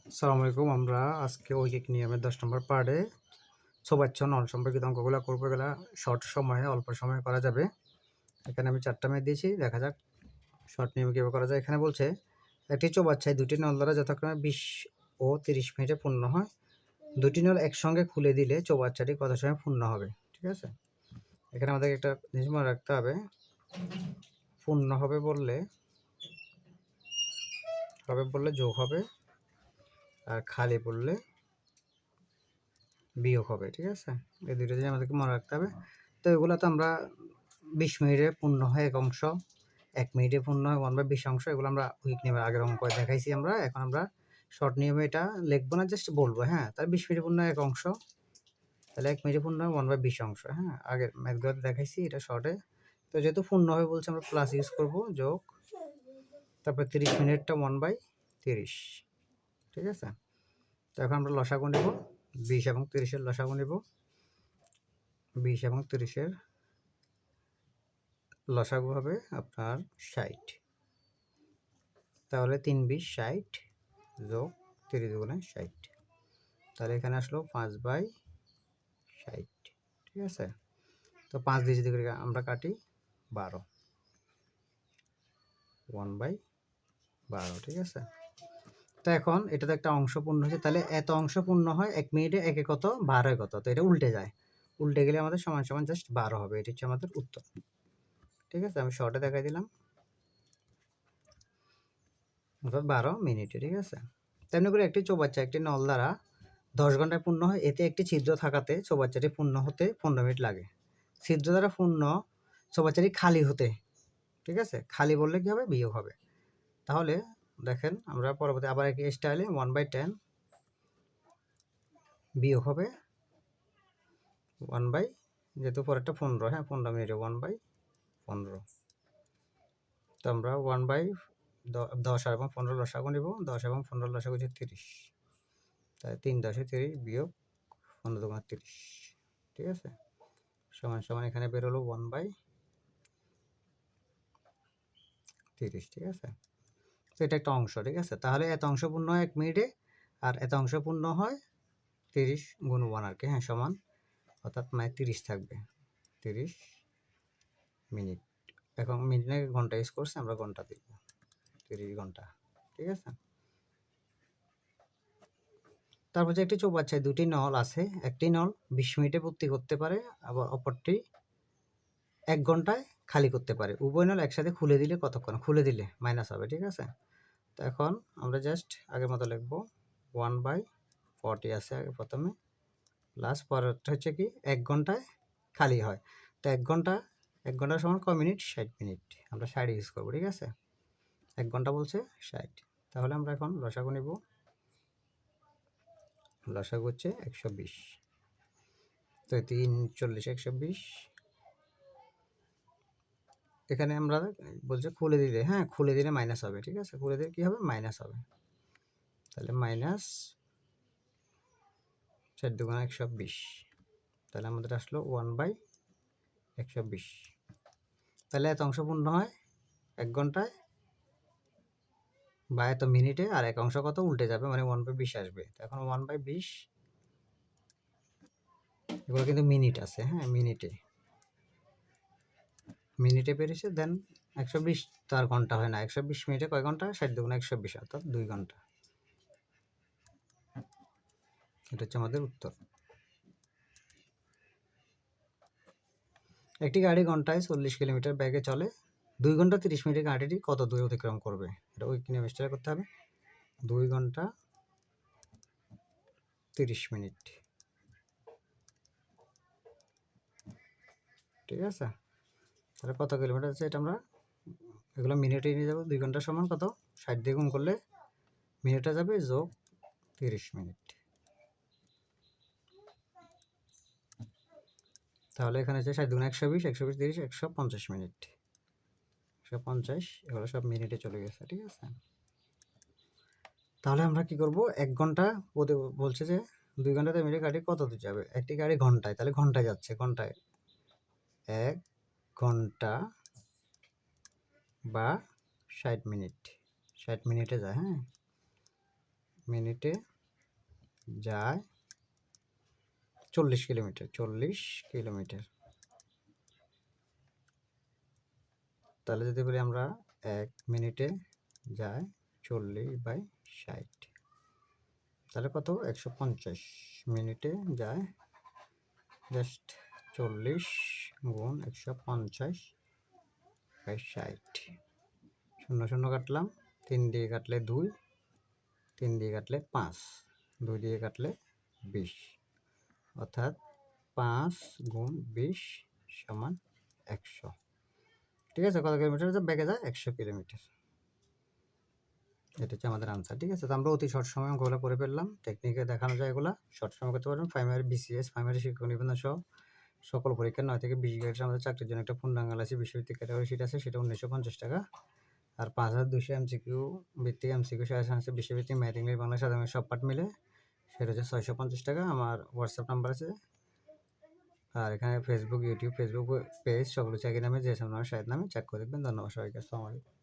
আসসালামু আলাইকুম। আমরা আজকে ঐকিক নিয়মের 10 নম্বর পার্টে ছোবাচ্ছ নল সম্পর্কিত অঙ্কগুলো করবো। এগুলা শর্ট সময়ে অল্প সময়ে করা যাবে। এখানে আমি 4টা ম্যাথ দিয়েছি, দেখা যাক শর্ট নিয়মে কীভাবে করা যায়। এখানে বলছে একটি চৌবাচ্চায় দুটি নল দ্বারা যথাক্রমে 20 ও 30 মিনিটে পূর্ণ হয়। দুটি নল একসঙ্গে খুলে দিলে চৌবাচ্চাটি কত সময় পূর্ণ হবে? ঠিক আছে, এখানে আমাদের একটা জিনিস মনে রাখতে হবে, পূর্ণ হবে বললে যোগ হবে, আর খালি বললে বিয়োগ হবে। ঠিক আছে, এই দুটো জিনিস আমাদেরকে মনে রাখতে হবে। তো এগুলো তো আমরা 20 মিনিটে পূর্ণ হয় এক অংশ, 1 মিনিটে পূর্ণ হয় 1/20 অংশ। এগুলো আমরা উইক নিয়মের আগের অঙ্ক দেখাইছি আমরা। এখন আমরা শর্ট নিয়মে এটা লিখবো না, জাস্ট বলবো। হ্যাঁ, তাহলে 20 মিনিটে পূর্ণ হয় এক অংশ, তাহলে 1 মিনিটে পূর্ণ হয় 1/20 অংশ। হ্যাঁ, আগের ম্যাথগুলোতে দেখাইছি, এটা শর্টে। তো যেহেতু পূর্ণ হবে বলছে, আমরা প্লাস ইউজ করবো, যোগ, তারপর 30 মিনিটটা 1/30। ঠিক আছে, তো এখন আমরা লসাগু নেব, 20 এবং 30-এর লসাগু নেব। 20 এবং 30-এর লসাগু হবে আপনার 60। তাহলে 3-20 60 যোগ 30 গুণে 60, তাহলে এখানে আসলো 5/60। ঠিক আছে, তো 5 দিয়ে যদি আমরা কাটি 12, 1/12। ঠিক আছে, তো এখন এটাতে একটা অংশ পূর্ণ হয়েছে, তাহলে এত অংশ পূর্ণ হয় 1 মিনিটে, একে কত, 12 কত, তো এটা উল্টে যায়। উল্টে গেলে আমাদের সমান সমান জাস্ট 12 হবে। এটি হচ্ছে আমাদের উত্তর। ঠিক আছে, আমি শর্টে দেখাই দিলাম, অর্থাৎ 12 মিনিটে। ঠিক আছে, তেমনি করে একটি চৌবাচ্চা একটি নল দ্বারা 10 ঘন্টায় পূর্ণ হয়। এতে একটি ছিদ্র থাকাতে চৌবাচ্চাটি পূর্ণ হতে 15 মিনিট লাগে। ছিদ্র দ্বারা পূর্ণ চৌবাচ্চাটি খালি হতে, ঠিক আছে, খালি বললে কী হবে, বিয়োগ হবে। তাহলে দেখেন, আমরা পরবর্তী আবার একই স্টাইলে 1/10 বিয়োগ হবে 1/, যেহেতু পরেরটা 15, হ্যাঁ 15 মিনিটে 1/15। তো আমরা 1/10 আর এবং 15 লসাগু নিব। 10 এবং 15 লসাগু হচ্ছে 30, তাই 3 10 30 বিয়োগ 15 × 30। ঠিক আছে, সমান সমান এখানে বেরোলো 1/30। ঠিক আছে, তো এটা একটা অংশ। ঠিক আছে, তাহলে এত অংশ পূর্ণ হয় 1 মিনিটে, আর এত অংশ পূর্ণ হয় 30 × 1 আর কি, হ্যাঁ সমান, অর্থাৎ 30 থাকবে, 30 মিনিট। এখন মিনিট না ঘন্টা ইউজ করছে, আমরা ঘন্টা দিব, 30 ঘন্টা। ঠিক আছে, তারপর যে একটি চৌবাচ্চায় দুটি নল আছে, একটি নল 20 মিনিটে ভর্তি করতে পারে, আবার অপরটি 1 ঘন্টায় খালি করতে পারে। উভয় নল একসাথে খুলে দিলে কতক্ষণ? খুলে দিলে মাইনাস হবে। ঠিক আছে, তো এখন আমরা জাস্ট আগের মতো লিখবো, 1/40 আছে আগে প্রথমে, প্লাস পরেরটা হচ্ছে কি 1 ঘন্টায় খালি হয়। তো 1 ঘন্টা সমান কয় মিনিট? 60 মিনিট। আমরা 60 ইউজ করবো। ঠিক আছে, 1 ঘন্টা বলছে 60, তাহলে আমরা এখন লসাগু নিব। লসাগু হচ্ছে 120, তো 3 40 120। এখানে আমরা বলছে খুলে দিলে, হ্যাঁ খুলে দিলে মাইনাস হবে। ঠিক আছে, খুলে দিলে কী হবে? মাইনাস হবে। তাহলে মাইনাস 4 × 2 = 120, তাহলে আমাদের আসলো 1/120। তাহলে এত অংশ পূর্ণ হয় 1 ঘন্টায় বা এত মিনিটে, আর এক অংশ কত উল্টে যাবে, মানে 1/20 আসবে। তো এখন 1/20, এগুলো কিন্তু মিনিট আছে, হ্যাঁ মিনিটে পেরেছে। দেন 120 তো আর ঘন্টা হয় না, 120 মিনিটে কয় ঘন্টা? 60 × 120, অর্থাৎ 2 ঘন্টা। এটা হচ্ছে আমাদের উত্তর। একটি গাড়ি ঘন্টায় 40 কিলোমিটার বেগে চলে। 2 ঘন্টা 30 মিনিটে গাড়িটি কত দূর অতিক্রম করবে? এটা উইকিনে মিস্টার করতে হবে। 2 ঘন্টা 30 মিনিট। ঠিক আছে, তাহলে কত কিলোমিটার আছে এটা আমরা এগুলো মিনিটে নিয়ে যাবো। 2 ঘন্টা সমান কত? 60 দিয়ে গুণ করলে মিনিটে যাবে, যোগ 30 মিনিট। তাহলে এখানে হচ্ছে 60 × 120, 120 30 150 মিনিট, 150, এগুলো সব মিনিটে চলে গেছে। ঠিক আছে, তাহলে আমরা কি করব? 1 ঘন্টা বলছে যে 2 ঘন্টাতে মিনিটে গাড়ি কত দূর যাবে? একটি গাড়ি ঘন্টায়, তাহলে ঘন্টায় যাচ্ছে, ঘন্টায় 1 ঘন্টা বা 60 মিনিট, 60 মিনিটে যায়। হ্যাঁ, মিনিটে যায় 40 কিলোমিটার। তাহলে যদি বলি আমরা 1 মিনিটে যায় 40/60, তাহলে কত? 150 মিনিটে যায় জাস্ট 40 গুণ 150/60। 0 কাটলাম, 3 দিয়ে কাটলে 2, 3 দিয়ে কাটলে 5, 2 দিয়ে কাটলে 20, অর্থাৎ 5 গুণ 20 সমান 100। ঠিক আছে, কত কিলোমিটার ব্যাগে যায়? 100 কিলোমিটার। এটা হচ্ছে আমাদের আনসার। ঠিক আছে, তো আমরা অতি শর্ট সময় অঙ্কগুলো করে ফেললাম। টেকনিকে দেখানো যায় এগুলা শর্ট সময় করতে পারবেন। প্রাইমারি BCS প্রাইমারি শিক্ষক নিবন্ধন সহ সকল পরীক্ষার 9 থেকে 20 গ্রেডের আমাদের চাকরির জন্য একটা পূর্ণাঙ্গ আছে বিশ্বভিত্তিক ক্যাটাগরি সিট আছে, সেটা 1950 টাকা। আর 5200 MCQ ভিত্তিক MCQ সাজেশন আছে বিশ্বভিত্তিক ম্যাথ ইংলিশ বাংলা সাধারণ সব পাঠ মিলে, সেটা হচ্ছে 650 টাকা। আমার হোয়াটসঅ্যাপ নাম্বার আছে, আর এখানে ফেসবুক পেজ সকল কিছু একই নামে, যে নামে শাহেদ নামে চেক করে দেখবেন। ধন্যবাদ সবাইকে, আসসালামু আলাইকুম।